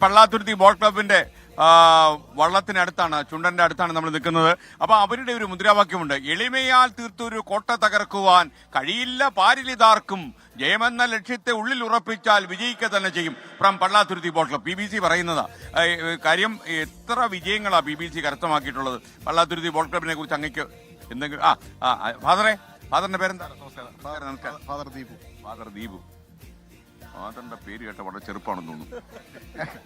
Pallathuruthy ball ക്ലബിന്റെ വള്ളത്തിനടുത്താണ്, ചുണ്ടന്റെ അടുത്താണ് നമ്മൾ നിൽക്കുന്നത്. അപ്പൊ അവരുടെ ഒരു മുദ്രാവാക്യമുണ്ട്: എളിമയാൽ തീർത്തൊരു കോട്ട തകർക്കുവാൻ കഴിയില്ല പാരിലിതാർക്കും, ജയമെന്ന ലക്ഷ്യത്തെ ഉള്ളിൽ ഉറപ്പിച്ചാൽ വിജയിക്കുക തന്നെ ചെയ്യും. From Pallathuruthy ball club. BBC പറയുന്നതാ കാര്യം. എത്ര വിജയങ്ങളാ BBC കരസ്ഥമാക്കിയിട്ടുള്ളത്. പള്ളാത്തുരുത്തി ബോൾ ക്ലബിനെ കുറിച്ച് അങ്ങക്ക് എന്തെങ്കിലും? ഫാദറിന്റെ പേരെന്താ? നമസ്കാരം. ഫാദർ ദീപു. ഫാദറിന്റെ പേര് കേട്ട വളരെ ചെറുപ്പാണെന്ന് തോന്നുന്നു.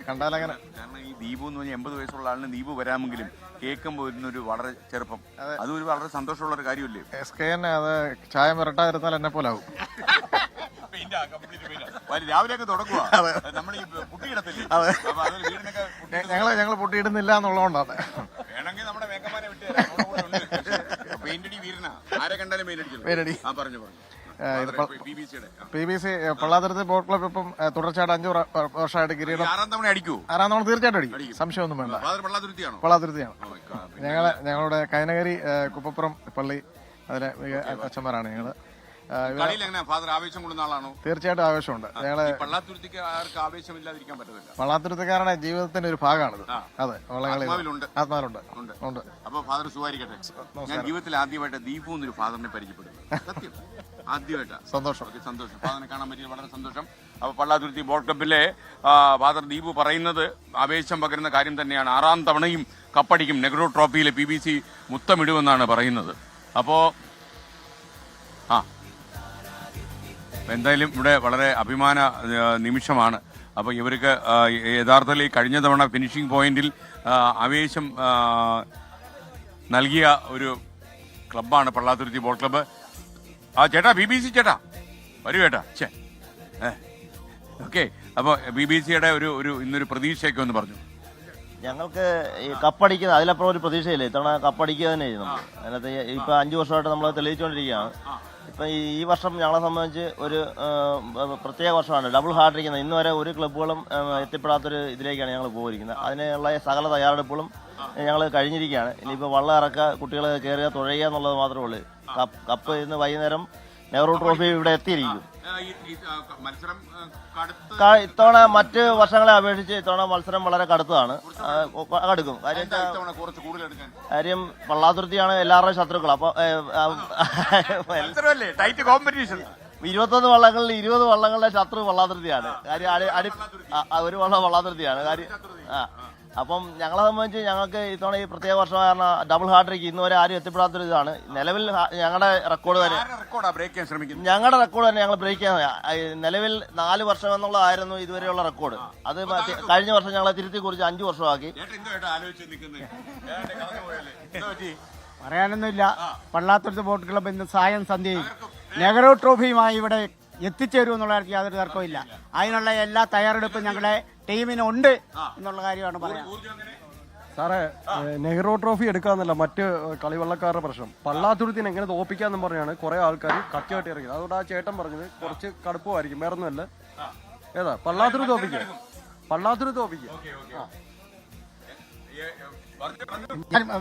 കണ്ടാലങ്ങനെ. കാരണം ഈ ദീപു എന്ന് പറഞ്ഞാൽ 80 വയസ്സുള്ള ആളിന് ദീപു വരാമെങ്കിലും കേൾക്കുമ്പോൾ വരുന്നൊരു വളരെ ചെറുപ്പം. അതൊരു വളരെ സന്തോഷമുള്ള ഒരു കാര്യമല്ലേ? അത് ചായ മിരട്ടാതിരുന്നാൽ എന്നെ പോലെ ആവും. രാവിലെയൊക്കെ തുടങ്ങുക നമ്മൾ ഈ പുട്ടിയിടത്തില്ലേ? ഞങ്ങൾ പുട്ടിയിടുന്നില്ല എന്നുള്ളതുകൊണ്ടാണ്. വേണമെങ്കിൽ നമ്മുടെ മേക്കന്മാരെ വിട്ട് പെയിന്റടി വീരനാ, ആരെ കണ്ടാലും പെയിന്റടി. പറഞ്ഞു BBC പള്ളാത്തുരുത്തി ബോട്ട് ക്ലബ് ഇപ്പം തുടർച്ചയായിട്ട് 5 വർഷമായിട്ട് കിരീടം 6ാം തവണ തീർച്ചയായിട്ടും അടിക്കും. സംശയമൊന്നും വേണ്ട. പള്ളാത്തുരുത്തിയാണ്. ഞങ്ങളുടെ കൈനകരി കുപ്പപ്പുറം പള്ളി അതിലെ അച്ഛന്മാരാണ് ഞങ്ങള്. തീർച്ചയായിട്ടും ആവേശമുണ്ട്. ഞങ്ങള് പള്ളാത്തുരുത്തിക്കാരുടെ ജീവിതത്തിന്റെ ഒരു ഭാഗമാണിത്. അതെ, ആത്മാവിലുണ്ട്. അപ്പൊ ഫാദർ സുഖായിരിക്കട്ടെ. ഞാൻ ജീവിതത്തിൽ ആദ്യമായിട്ട് ദീപു എന്നൊരു ഫാദറിനെ പരിചയപ്പെടുന്നു. സത്യം, ആദ്യമായിട്ട്. സന്തോഷം. ഫാദറിനെ കാണാൻ പറ്റിയത് വളരെ സന്തോഷം. അപ്പൊ പള്ളാത്തുരുത്തി ബോൾ ക്ലബിലെ ഫാദർ ദീപു പറയുന്നത് ആവേശം പകരുന്ന കാര്യം തന്നെയാണ്. 6ാം തവണയും കപ്പടിക്കും. നെഹ്റു ട്രോഫിയിലെ BBC മുത്തമിടുമെന്നാണ് പറയുന്നത്. അപ്പോ എന്തായാലും ഇവിടെ വളരെ അഭിമാന നിമിഷമാണ്. അപ്പോൾ ഇവർക്ക് യഥാർത്ഥത്തിൽ കഴിഞ്ഞ തവണ ഫിനിഷിംഗ് പോയിന്റിൽ ആവേശം നൽകിയ ഒരു ക്ലബ്ബാണ് പള്ളാത്തുരുത്തി ബോൾ ക്ലബ്ബ്. ചേട്ടാ, BBC ചേട്ടാ വരൂ ചേട്ടാ. ഓക്കെ. അപ്പോൾ BBCയുടെ ഒരു ഇന്നൊരു പ്രതീക്ഷയൊക്കെ ഒന്ന് പറഞ്ഞു. ഞങ്ങൾക്ക് ഈ കപ്പടിക്കുന്ന അതിലപ്പുറം ഒരു പ്രതീക്ഷയില്ല. ഇത്തവണ കപ്പടിക്കുക തന്നെ ചെയ്യുന്നു. അതിനകത്ത് ഇപ്പൊ 5 വർഷമായിട്ട് നമ്മൾ തെളിയിച്ചുകൊണ്ടിരിക്കുകയാണ്. ഇപ്പം ഈ വർഷം ഞങ്ങളെ സംബന്ധിച്ച് ഒരു പ്രത്യേക വർഷമാണ്. ഡബിൾ ഹാർട്ടിരിക്കുന്നത്. ഇന്ന് വരെ ഒരു ക്ലബ്ബുകളും എത്തിപ്പെടാത്തൊരു ഇതിലേക്കാണ് ഞങ്ങൾ പോയിരിക്കുന്നത്. അതിനുള്ള സകല തയ്യാറെടുപ്പുകളും ഞങ്ങൾ കഴിഞ്ഞിരിക്കുകയാണ്. ഇനിയിപ്പോൾ വള്ളം ഇറക്കുക, കുട്ടികൾ കയറുക, തുഴയുക എന്നുള്ളത് മാത്രമേ ഉള്ളൂ. കപ്പ് ഇന്ന് വൈകുന്നേരം നെഹ്റു ട്രോഫി ഇവിടെ എത്തിയിരിക്കും. ഇത്തവണ മറ്റ് വർഷങ്ങളെ അപേക്ഷിച്ച് ഇത്തവണ മത്സരം വളരെ കടുത്തതാണ്. കടുക്കും. കാര്യം പള്ളാത്തുരുത്തിയാണ് എല്ലാവരുടെയും ശത്രുക്കൾ. അപ്പൊ 21 വള്ളങ്ങളിൽ 20 വള്ളങ്ങളുടെ ശത്രു പള്ളാത്തുരുത്തിയാണ്. കാര്യം ഒരു വള്ളം പള്ളാത്തുരുത്തിയാണ് കാര്യം. അപ്പം ഞങ്ങളെ സംബന്ധിച്ച് ഞങ്ങൾക്ക് ഇത്തവണ ഈ പ്രത്യേക വർഷമായ ഡബിൾ ഹാർട്രിക്ക് ഇന്ന് വരെ ആരും എത്തിപ്പെടാത്തൊരു ഇതാണ്. നിലവിൽ ഞങ്ങളുടെ റെക്കോർഡ് തന്നെ ഞങ്ങൾ ബ്രേക്ക് ചെയ്യാൻ നിലവിൽ 4 വർഷം എന്നുള്ളതായിരുന്നു ഇതുവരെയുള്ള റെക്കോർഡ്. അത് കഴിഞ്ഞ വർഷം ഞങ്ങളെ തിരുത്തി കുറിച്ച് 5 വർഷമാക്കി. പറയാനൊന്നുമില്ല. പള്ളാത്തുരുത്തി ബോട്ട് ക്ലബ് ഇന്ന് സായം സന്ധ്യയിൽ നെഹ്റു ട്രോഫിയുമായി ഇവിടെ എത്തിച്ചേരുമെന്നുള്ള കാര്യത്തിൽ യാതൊരു തർക്കമില്ല. അതിനുള്ള എല്ലാ തയ്യാറെടുപ്പും ഞങ്ങളുടെ ടീമിനുണ്ട് എന്നുള്ള കാര്യമാണ് പറയാം. സാറേ, നെഹ്റു ട്രോഫി എടുക്കാന്നല്ല മറ്റ് കളിവള്ളക്കാരുടെ പ്രശ്നം. പള്ളാത്തുരുത്തിനെ എങ്ങനെ തോപ്പിക്കാന്നും പറഞ്ഞാണ് കുറെ ആൾക്കാർ കച്ചകെട്ടി ഇറങ്ങിയത്. അതുകൊണ്ട് ആ ചേട്ടൻ പറഞ്ഞത് കുറച്ച് കടുപ്പമായിരിക്കും, വേറെ ഒന്നുമല്ല. ഏതാ പള്ളാത്തുരുത്തി തോപ്പിക്കുക.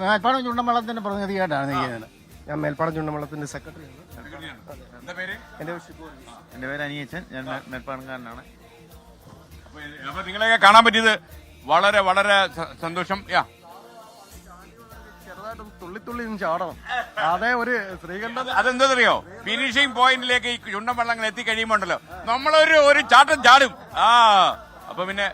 മേൽപ്പാടം ചുണ്ടൻവള്ളത്തിന്റെ പ്രതിനിധിയായിട്ടാണ് നിൽക്കുന്നത്. ഞാൻ മേൽപ്പാടം ചുണ്ടൻവള്ളത്തിന്റെ സെക്രട്ടറിയാണ്. എന്റെ പേര് അനിയച്ചൻ. ഞാൻ മേൽപ്പാടംകാരനാണ്. അപ്പൊ നിങ്ങളെയൊക്കെ കാണാൻ പറ്റിയത് വളരെ വളരെ സന്തോഷം. ചെറുതായിട്ടും തുള്ളി ചാടണം. അതേ ഒരു ശ്രീകണ്ഠൻ. അതെന്താറിയോ, ഫിനിഷിംഗ് പോയിന്റിലേക്ക് ഈ ചുണ്ടൻ വള്ളങ്ങൾ എത്തിക്കഴിയുമ്പോണ്ടല്ലോ നമ്മളൊരു ചാട്ടം ചാടും. അപ്പൊ പിന്നെ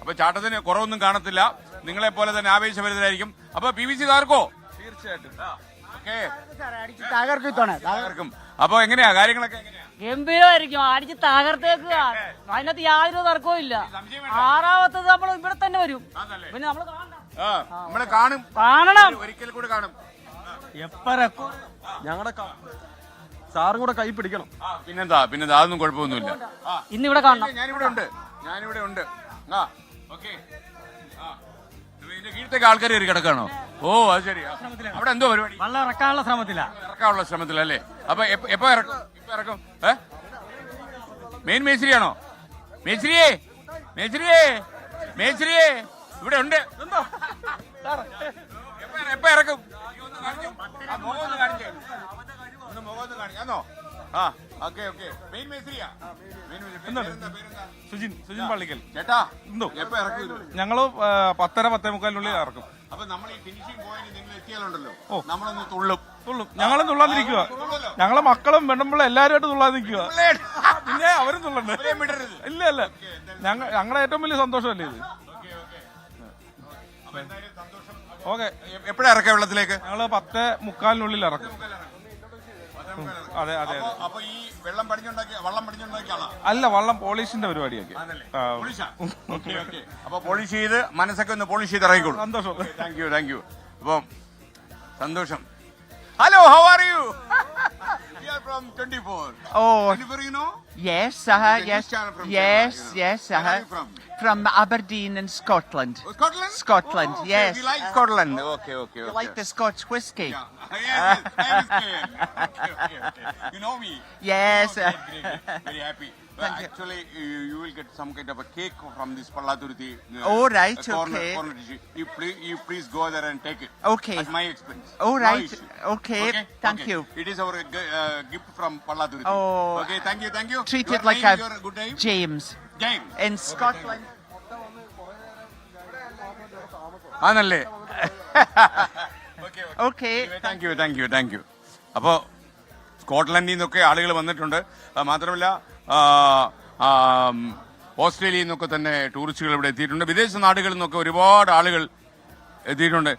അപ്പൊ ചാട്ടത്തിന് കുറവൊന്നും കാണത്തില്ല. നിങ്ങളെ പോലെ തന്നെ ആവേശഭരിതരായിരിക്കും. അപ്പൊ BBC താർക്കോ? തീർച്ചയായിട്ടും. തകർക്കും. അപ്പൊ എങ്ങനെയാ കാര്യങ്ങളൊക്കെ? ഗംഭീരമായിരിക്കും. അടിച്ച് തകർത്തേക്കുക. അതിനകത്ത് യാതൊരു തർക്കവും ഇല്ല. 6ാമത്തത് നമ്മൾ ഇവിടെ തന്നെ വരും. പിന്നെ നമ്മൾ കാണണം. ഒരിക്കൽ കൂടെ കാണും. ഞങ്ങളുടെ സാറും കൂടെ കൈ പിടിക്കണം. പിന്നെന്താ അതൊന്നും കുഴപ്പമൊന്നുമില്ല. ഇന്നിവിടെ കാണണം. ഞാനിവിടെ ഉണ്ട്. ഇതിന്റെ കീഴത്തേക്ക് ആൾക്കാർ കയറി കിടക്കാണോ? ഓ, അത് ശരി. അവിടെ എന്തോ പരിപാടി? വള്ളം ഇറക്കാനുള്ള ശ്രമത്തിലല്ലേ? അപ്പൊ എപ്പോ ഇറക്കും? മെയിൻ മേസ്രിയാണോ? മേസ്രിയെ ഇവിടെ ഉണ്ട്. എപ്പോ ഇറക്കും? മുഖം ഒന്ന് കാണിക്കാന്നോ? ആ ഓക്കെ ഓക്കെ മെയിൻ മേസ്ത്രിയാ സുജിൻ പള്ളിക്കൽ ചേട്ടാ എന്തോ എപ്പോ ഇറക്കും ഞങ്ങള് 10:45 ഇറക്കും. അപ്പൊ നമ്മൾ ഈ ഫിനിഷിംഗ് പോയിന്റ് നിങ്ങൾ എത്തിയാലുണ്ടല്ലോ നമ്മളൊന്ന് തുള്ളും ഞങ്ങളും തുള്ളാതിരിക്കുക. ഞങ്ങളെ മക്കളും പെണ്ണുമ്പിള്ള എല്ലാവരുമായിട്ട് തുള്ളാതെ നിൽക്കുക. പിന്നെ അവരും തുള്ളണ്ടേ? ഇല്ല ഇല്ല, ഞങ്ങളുടെ ഏറ്റവും വലിയ സന്തോഷമല്ലേ ഇത്. ഓക്കെ, എപ്പോഴാ ഇറക്കാം വെള്ളത്തിലേക്ക്? ഞങ്ങള് 10:45 ഇറക്കും. അതെ അതെ. അപ്പൊ ഈ വള്ളം പടിഞ്ഞുണ്ടാക്കിയ അല്ല, വള്ളം പോളിഷിന്റെ പരിപാടിയൊക്കെ. അപ്പൊ പോളിഷ് ചെയ്ത് മനസ്സൊക്കെ ഒന്ന് പോളിഷ് ചെയ്ത് ഇറങ്ങിക്കോളൂ. സന്തോഷം. Thank you. അപ്പം സന്തോഷം. Hello, how are you? We are from 24. Oh. 24, you know? Yes, Okay, yes, which channel from yes, Chennai? yes, Where are you from? From Aberdeen in Scotland. Oh, Scotland? Scotland, okay. yes. You like Scotland? Okay. You like the Scotch whiskey? Yeah. Yes, I am Scared. Okay. You know me? Yes. Okay, great. Very happy. But actually, you will get some kind of a cake from this Palladurthi. Oh, right, corner okay. You please go there and take it. Okay. At my expense. Oh, No right. issue. Okay. Thank you. It is our gift from Palladurthi. Oh. Okay, thank you. Treat Your it like name, your good name? James. James. In Scotland. ആണല്ലേ? Okay. Thank you. അപ്പോ സ്കോട്ട്ലൻഡിൽ നിന്നൊക്കെ ആളുകൾ വന്നിട്ടുണ്ട്. മാത്രമല്ല ഓസ്ട്രേലിയയിൽ നിന്നൊക്കെ തന്നെ ടൂറിസ്റ്റുകൾ ഇവിടെ എത്തിയിട്ടുണ്ട്. വിദേശ നാടുകളിൽ നിന്നൊക്കെ ഒരുപാട് ആളുകൾ എത്തിയിട്ടുണ്ട്.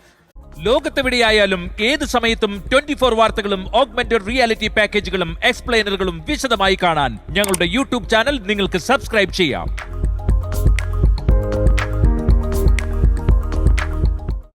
ലോകത്തെവിടെയായാലും ഏത് സമയത്തും 24 വാർത്തകളും ഓഗ്മെന്റഡ് റിയാലിറ്റി പാക്കേജുകളും എക്സ്പ്ലെയിനറുകളും വിശദമായി കാണാൻ ഞങ്ങളുടെ യൂട്യൂബ് ചാനൽ നിങ്ങൾക്ക് സബ്സ്ക്രൈബ് ചെയ്യാം.